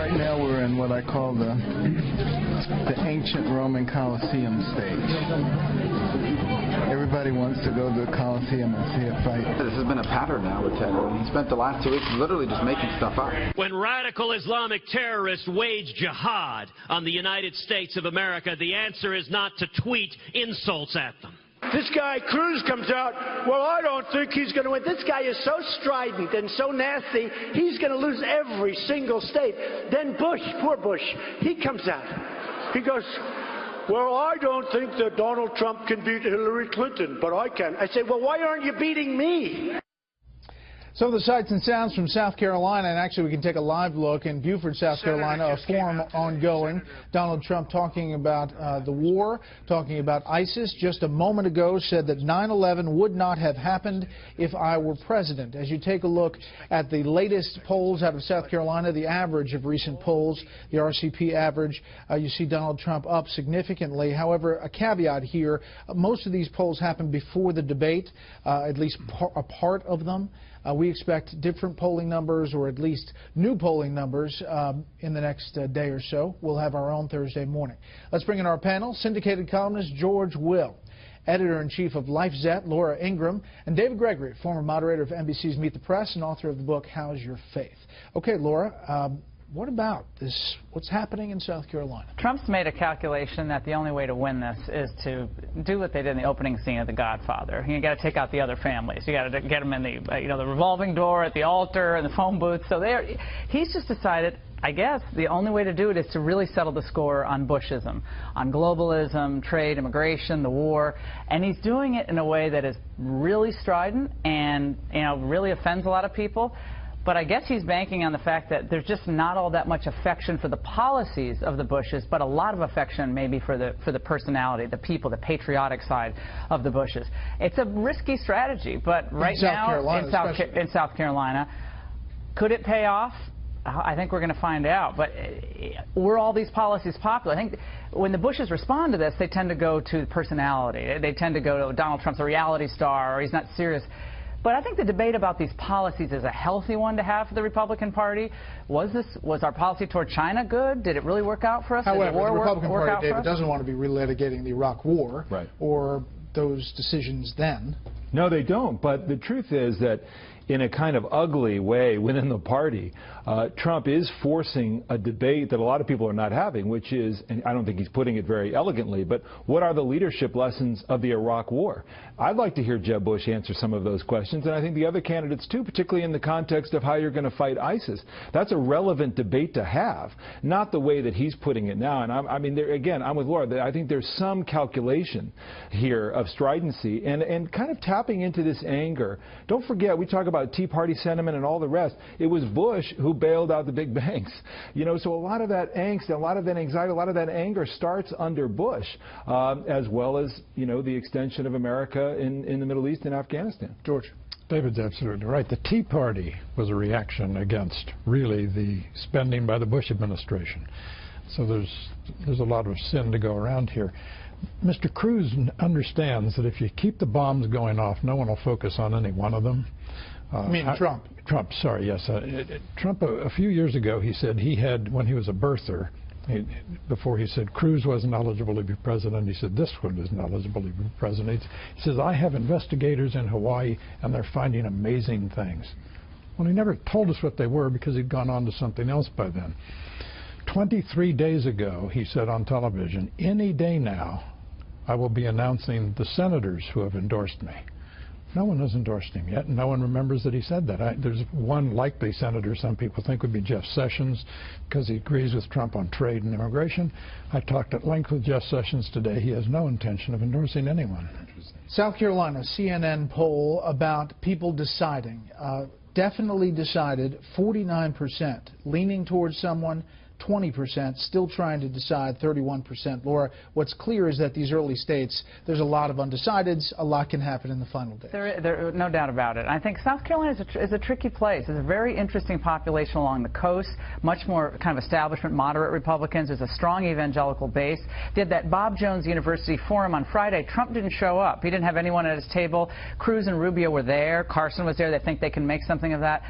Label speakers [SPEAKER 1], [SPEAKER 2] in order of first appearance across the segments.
[SPEAKER 1] Right now we're in what I call the ancient Roman Colosseum stage. Everybody wants to go to the Colosseum and see a fight.
[SPEAKER 2] This has been a pattern now with Ted. He spent the last 2 weeks literally just making stuff up.
[SPEAKER 3] When radical Islamic terrorists wage jihad on the United States of America, the answer is not to tweet insults at them.
[SPEAKER 4] This guy, Cruz, comes out, well, I don't think he's going to win. This guy is so strident and so nasty, he's going to lose every single state. Then Bush, poor Bush, he comes out. He goes, well, I don't think that Donald Trump can beat Hillary Clinton, but I can. I say, well, why aren't you beating me?
[SPEAKER 5] Some of the sights and sounds from South Carolina, and actually we can take a live look in Beaufort, South Carolina, a forum ongoing. Donald Trump talking about the war, talking about ISIS. Just a moment ago said that 9/11 would not have happened if I were president. As you take a look at the latest polls out of South Carolina, the average of recent polls, the RCP average, you see Donald Trump up significantly. However, a caveat here, most of these polls happened before the debate, at least a part of them. We expect different polling numbers, or at least new polling numbers, in the next day or so. We'll have our own Thursday morning. Let's bring in our panel. Syndicated columnist George Will, editor-in-chief of LifeZette, Laura Ingraham, and David Gregory, former moderator of NBC's Meet the Press and author of the book, How's Your Faith? Okay, Laura, what about this? What's happening in South Carolina?
[SPEAKER 6] Trump's made a calculation that the only way to win this is to do what they did in the opening scene of The Godfather. You got to take out the other families. You got to get them in the, the revolving door at the altar and the phone booth. So he's just decided, I guess, the only way to do it is to really settle the score on Bushism, on globalism, trade, immigration, the war, and he's doing it in a way that is really strident and really offends a lot of people. But I guess he's banking on the fact that there's just not all that much affection for the policies of the Bushes, but a lot of affection maybe for the personality, the people, the patriotic side of the Bushes. It's a risky strategy, but right now in South Carolina, could it pay off? I think we're going to find out. But were all these policies popular? I think when the Bushes respond to this, they tend to go to personality. They tend to go to Donald Trump's a reality star, or he's not serious. But I think the debate about these policies is a healthy one to have for the Republican Party. Was our policy toward China good? Did it really work out for us?
[SPEAKER 5] However, the Republican Party, David, doesn't want to be relitigating the Iraq War,
[SPEAKER 7] right,
[SPEAKER 5] or those decisions then.
[SPEAKER 7] No, they don't. But the truth is that in a kind of ugly way within the party, Trump is forcing a debate that a lot of people are not having, which is, and I don't think he's putting it very elegantly, but what are the leadership lessons of the Iraq War? I'd like to hear Jeb Bush answer some of those questions, and I think the other candidates too, particularly in the context of how you're going to fight ISIS. That's a relevant debate to have, not the way that he's putting it now. And I mean, again, I'm with Laura. I think there's some calculation here of stridency and kind of tapping into this anger. Don't forget, we talk about Tea Party sentiment and all the rest. It was Bush who bailed out the big banks. So a lot of that angst, a lot of that anxiety, a lot of that anger starts under Bush, as well as, the extension of America in the Middle East and Afghanistan.
[SPEAKER 5] George.
[SPEAKER 8] David's absolutely right. The Tea Party was a reaction against, really, the spending by the Bush administration. So there's a lot of sin to go around here. Mr. Cruz understands that if you keep the bombs going off, no one will focus on any one of them.
[SPEAKER 5] Trump?
[SPEAKER 8] Trump, sorry, yes. Trump, a few years ago, he said he had, when he was a birther, before he said Cruz wasn't eligible to be president, he said this one isn't eligible to be president. He says, I have investigators in Hawaii, and they're finding amazing things. Well, he never told us what they were because he'd gone on to something else by then. 23 days ago, he said on television, any day now, I will be announcing the senators who have endorsed me. No one has endorsed him yet, and no one remembers that he said that. There's one likely senator some people think would be Jeff Sessions, because he agrees with Trump on trade and immigration. I talked at length with Jeff Sessions today. He has no intention of endorsing anyone.
[SPEAKER 5] South Carolina, CNN poll about people deciding. Definitely decided 49%, leaning towards someone, 20%, still trying to decide, 31%. Laura, what's clear is that these early states, there's a lot of undecideds. A lot can happen in the final days.
[SPEAKER 6] There no doubt about it. I think South Carolina is a tricky place. It's a very interesting population along the coast, much more kind of establishment, moderate Republicans. There's a strong evangelical base. They had that Bob Jones University forum on Friday. Trump didn't show up. He didn't have anyone at his table. Cruz and Rubio were there. Carson was there. They think they can make something of that.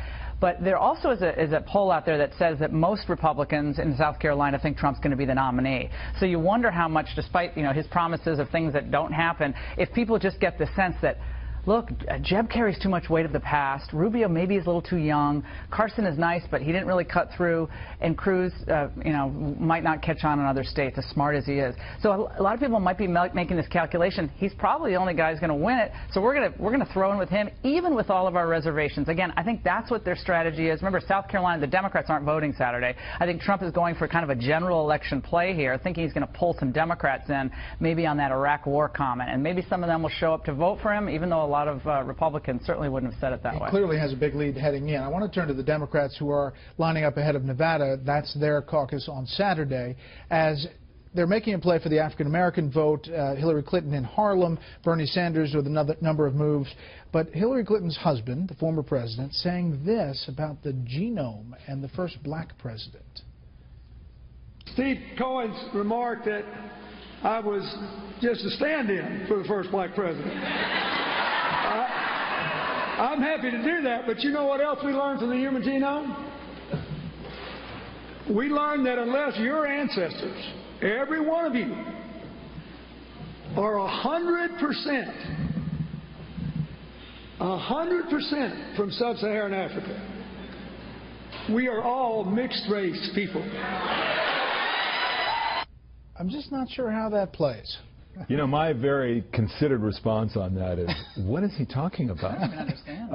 [SPEAKER 6] But there also is a poll out there that says that most Republicans in South Carolina think Trump's going to be the nominee. So you wonder how much, despite his promises of things that don't happen, if people just get the sense that, look, Jeb carries too much weight of the past. Rubio maybe is a little too young. Carson is nice, but he didn't really cut through. And Cruz, might not catch on in other states, as smart as he is. So a lot of people might be making this calculation. He's probably the only guy who's going to win it. So we're going to throw in with him, even with all of our reservations. Again, I think that's what their strategy is. Remember, South Carolina, the Democrats aren't voting Saturday. I think Trump is going for kind of a general election play here, thinking he's going to pull some Democrats in, maybe on that Iraq war comment. And maybe some of them will show up to vote for him, even though a lot of Republicans certainly wouldn't have said it that way.
[SPEAKER 5] He clearly has a big lead heading in. I want to turn to the Democrats who are lining up ahead of Nevada. That's their caucus on Saturday. As they're making a play for the African-American vote, Hillary Clinton in Harlem, Bernie Sanders with another number of moves. But Hillary Clinton's husband, the former president, saying this about the genome and the first black president.
[SPEAKER 9] Steve Cohen's remark that I was just a stand-in for the first black president. I'm happy to do that, but you know what else we learned from the human genome? We learned that unless your ancestors, every one of you, are 100% from sub-Saharan Africa, we are all mixed-race people.
[SPEAKER 5] I'm just not sure how that plays.
[SPEAKER 7] My very considered response on that is, what is he talking about?
[SPEAKER 6] I don't understand.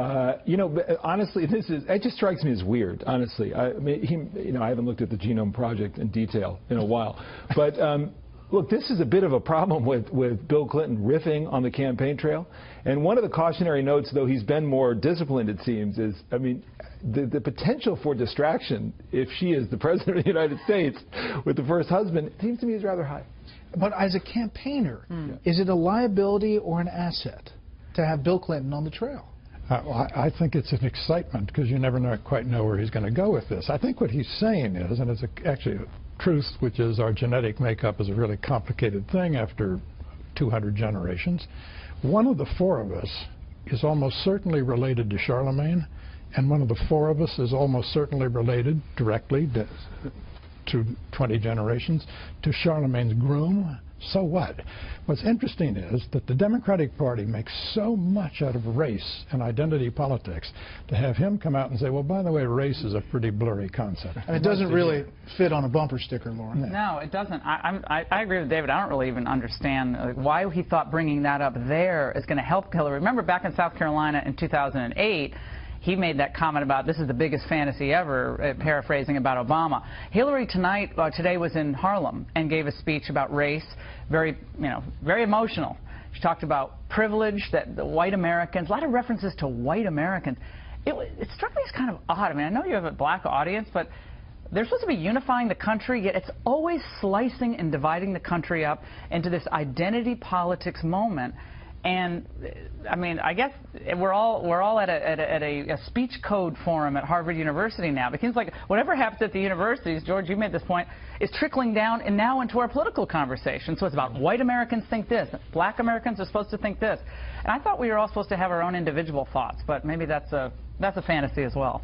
[SPEAKER 7] Honestly, it just strikes me as weird, honestly. I haven't looked at the Genome Project in detail in a while. But, look, this is a bit of a problem with Bill Clinton riffing on the campaign trail. And one of the cautionary notes, though he's been more disciplined, it seems, is, the potential for distraction, if she is the President of the United States with the first husband, it seems to me is rather high.
[SPEAKER 5] But as a campaigner, is it a liability or an asset to have Bill Clinton on the trail?
[SPEAKER 8] I think it's an excitement because you never quite know where he's going to go with this. I think what he's saying is, and it's actually a truth, which is our genetic makeup is a really complicated thing after 200 generations. One of the four of us is almost certainly related to Charlemagne, and one of the four of us is almost certainly related directly to 20 generations to Charlemagne's groom. So what? What's interesting is that the Democratic Party makes so much out of race and identity politics. To have him come out and say, well, by the way, race is a pretty blurry concept.
[SPEAKER 5] And it doesn't really fit on a bumper sticker, Lauren.
[SPEAKER 6] No, it doesn't. I agree with David. I don't really even understand why he thought bringing that up there is going to help Hillary. Remember back in South Carolina in 2008, he made that comment about this is the biggest fantasy ever, paraphrasing about Obama. Hillary today was in Harlem and gave a speech about race, very emotional. She talked about privilege, that the white Americans, a lot of references to white Americans. It struck me as kind of odd. I know you have a black audience, but they're supposed to be unifying the country, yet it's always slicing and dividing the country up into this identity politics moment. And I guess we're all at a speech code forum at Harvard University now. It seems like whatever happens at the universities, George, you made this point, is trickling down and now into our political conversation. So it's about white Americans think this, black Americans are supposed to think this. And I thought we were all supposed to have our own individual thoughts, but maybe that's a fantasy as well.